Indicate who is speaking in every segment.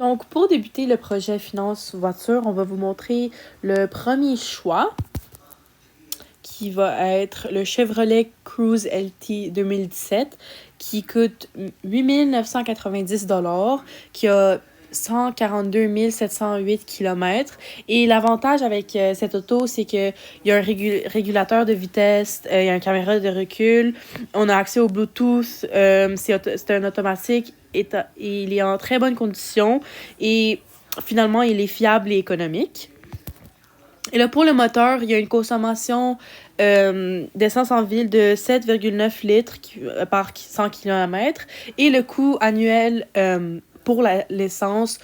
Speaker 1: Donc, pour débuter le projet Finance Voiture, on va vous montrer le premier choix qui va être le Chevrolet Cruze LT 2017 qui coûte 8 990 $, qui a 142 708 km. Et l'avantage avec cette auto, c'est qu'il y a un régulateur de vitesse, il y a une caméra de recul, on a accès au Bluetooth, c'est un automatique, il est en très bonne condition et finalement, il est fiable et économique. Et là, pour le moteur, il y a une consommation d'essence en ville de 7,9 litres par 100 km. Et le coût annuel pour l'essence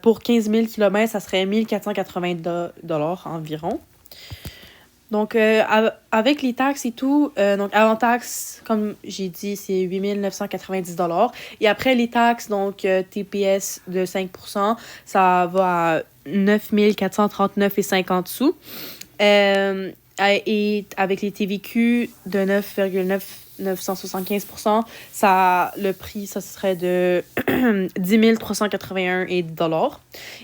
Speaker 1: pour 15 000 km, ça serait 1 480 $ environ. Donc, avec les taxes et tout, donc avant taxes, comme j'ai dit, c'est 8 990 $. Et après les taxes, donc TPS de 5%, ça va à 9 439,50 sous. Et avec les TVQ de 9,975%, le prix, ça serait de 10 381 $.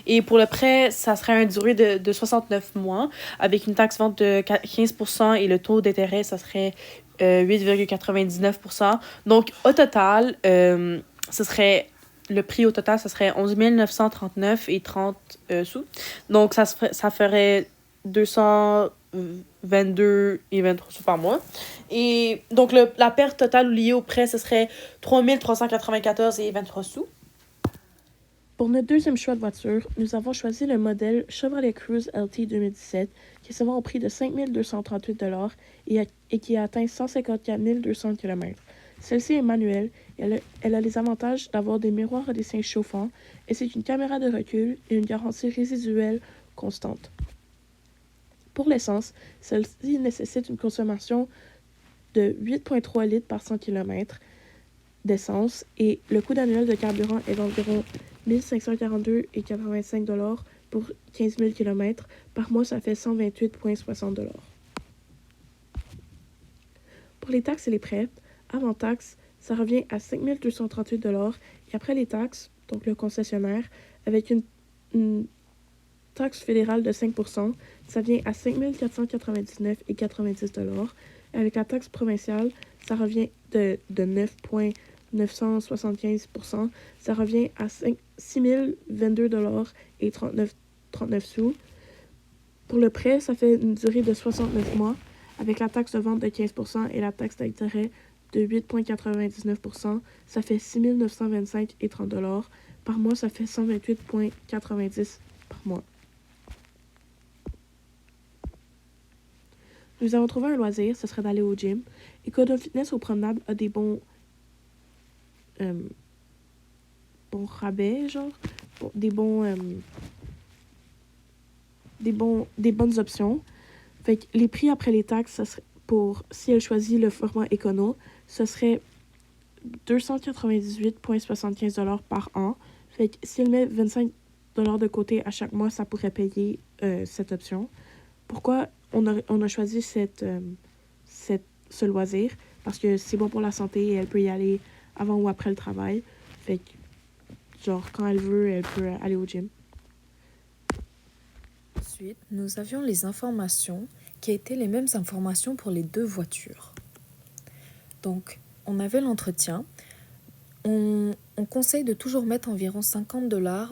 Speaker 1: Et pour le prêt, ça serait une durée de 69 mois avec une taxe vente de 15% et le taux d'intérêt, ça serait 8,99%. Donc, au total, ce serait le prix au total, ça serait 11 939,30 sous. Donc, ça ferait 222,23 sous par mois. Et donc, la perte totale liée au prêt, ce serait 3 394,23 sous.
Speaker 2: Pour notre deuxième choix de voiture, nous avons choisi le modèle Chevrolet Cruze LT 2017 qui se vend au prix de 5 238 $ et qui a atteint 154 200 km. Celle-ci est manuelle et elle a les avantages d'avoir des miroirs à dessin chauffants et c'est une caméra de recul et une garantie résiduelle constante. Pour l'essence, celle-ci nécessite une consommation de 8,3 litres par 100 km d'essence et le coût annuel de carburant est d'environ 1542,85 $ pour 15 000 km. Par mois, ça fait 128,60 $. Pour les taxes et les prêts, avant taxes, ça revient à 5 238 $ et après les taxes, donc le concessionnaire, avec une taxe fédérale de 5%, ça vient à 5 499,90 $. Avec la taxe provinciale, ça revient de 9,975%, ça revient à 6 022 $ et 39 sous. Pour le prêt, ça fait une durée de 69 mois, avec la taxe de vente de 15% et la taxe d'intérêt de 8,99%, ça fait 6 925,30 $. Par mois, ça fait 128,90 $ par mois. Nous avons trouvé un loisir, ce serait d'aller au gym. Econo Fitness au promenade a des bons rabais, genre, des bonnes options. Fait que les prix après les taxes, ça serait si elle choisit le format écono, ce serait 298,75 $ par an. Fait que si elle met 25 $ de côté à chaque mois, ça pourrait payer cette option. Pourquoi on a choisi ce loisir? Parce que c'est bon pour la santé et elle peut y aller avant ou après le travail. Fait que, genre, quand elle veut, elle peut aller au gym.
Speaker 3: Ensuite, nous avions les informations qui étaient les mêmes informations pour les deux voitures. Donc, on avait l'entretien. On conseille de toujours mettre environ 50 $,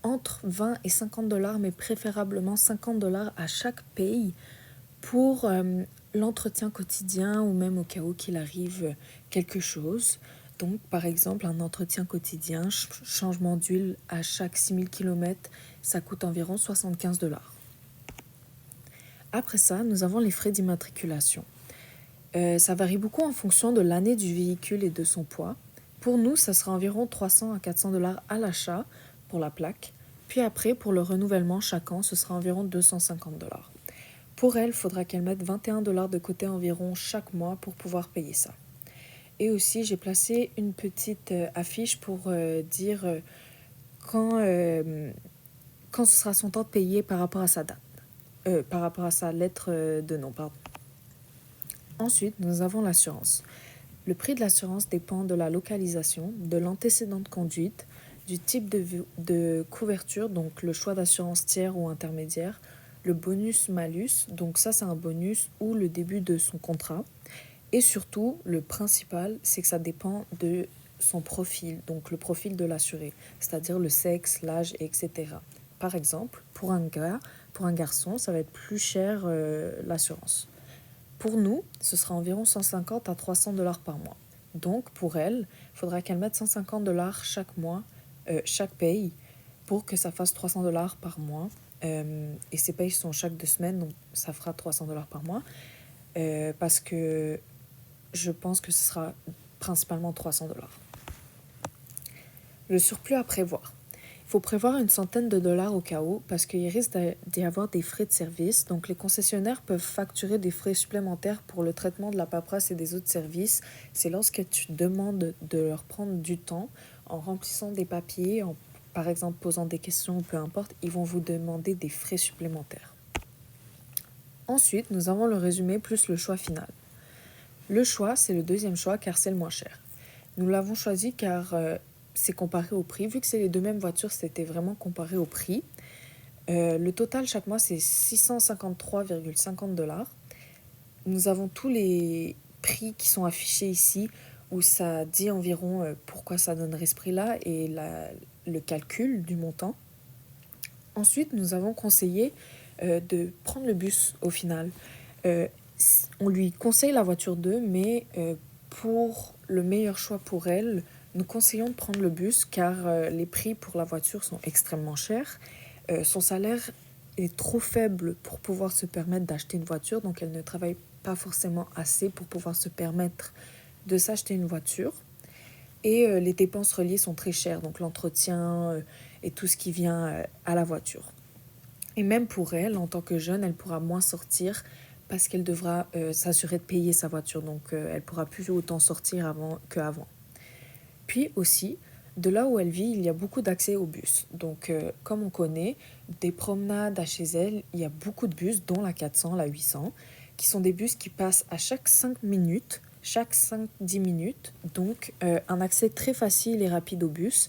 Speaker 3: entre 20 et 50 $, mais préférablement 50 $ à chaque paye pour l'entretien quotidien ou même au cas où qu'il arrive quelque chose. Donc, par exemple, un entretien quotidien, changement d'huile à chaque 6 000 km, ça coûte environ 75 $. Après ça, nous avons les frais d'immatriculation. Ça varie beaucoup en fonction de l'année du véhicule et de son poids. Pour nous, ça sera environ 300 à 400 $ à l'achat pour la plaque. Puis après, pour le renouvellement chaque an, ce sera environ 250 $. Pour elle, il faudra qu'elle mette 21 $ de côté environ chaque mois pour pouvoir payer ça. Et aussi, j'ai placé une petite affiche pour dire quand ce sera son temps de payer par rapport à sa date. Par rapport à sa lettre de nom, pardon. Ensuite, nous avons l'assurance. Le prix de l'assurance dépend de la localisation, de l'antécédent de conduite, du type de couverture, donc le choix d'assurance tiers ou intermédiaire, le bonus-malus, donc ça c'est un bonus ou le début de son contrat. Et surtout, le principal, c'est que ça dépend de son profil, donc le profil de l'assuré, c'est-à-dire le sexe, l'âge, etc. Par exemple, pour un garçon, ça va être plus cher l'assurance. Pour nous, ce sera environ 150 à 300 dollars par mois. Donc, pour elle, il faudra qu'elle mette 150 dollars chaque mois, chaque paye, pour que ça fasse 300 dollars par mois. Et ces payes sont chaque 2 semaines, donc ça fera 300 dollars par mois. Parce que je pense que ce sera principalement 300 dollars. Le surplus à prévoir. Il faut prévoir une centaine de dollars au cas où parce qu'il risque d'y avoir des frais de service. Donc les concessionnaires peuvent facturer des frais supplémentaires pour le traitement de la paperasse et des autres services. C'est lorsque tu demandes de leur prendre du temps en remplissant des papiers, en par exemple posant des questions ou peu importe, ils vont vous demander des frais supplémentaires. Ensuite, nous avons le résumé plus le choix final. Le choix, c'est le deuxième choix car c'est le moins cher. Nous l'avons choisi car c'est comparé au prix. Vu que c'est les deux mêmes voitures, c'était vraiment comparé au prix. Le total chaque mois, c'est 653,50 dollars. Nous avons tous les prix qui sont affichés ici où ça dit environ pourquoi ça donnerait ce prix-là et le calcul du montant. Ensuite, nous avons conseillé de prendre le bus au final. On lui conseille la voiture 2, mais pour le meilleur choix pour elle, nous conseillons de prendre le bus car les prix pour la voiture sont extrêmement chers. Son salaire est trop faible pour pouvoir se permettre d'acheter une voiture, donc elle ne travaille pas forcément assez pour pouvoir se permettre de s'acheter une voiture. Et les dépenses reliées sont très chères, donc l'entretien et tout ce qui vient à la voiture. Et même pour elle, en tant que jeune, elle pourra moins sortir parce qu'elle devra s'assurer de payer sa voiture. Donc elle pourra plus autant sortir qu'avant. Puis aussi, de là où elle vit, il y a beaucoup d'accès aux bus. Donc comme on connaît, des promenades à chez elle, il y a beaucoup de bus, dont la 400, la 800, qui sont des bus qui passent à chaque 5 minutes, chaque 5-10 minutes. Donc un accès très facile et rapide aux bus.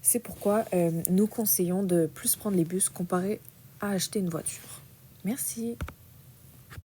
Speaker 3: C'est pourquoi nous conseillons de plus prendre les bus comparé à acheter une voiture. Merci.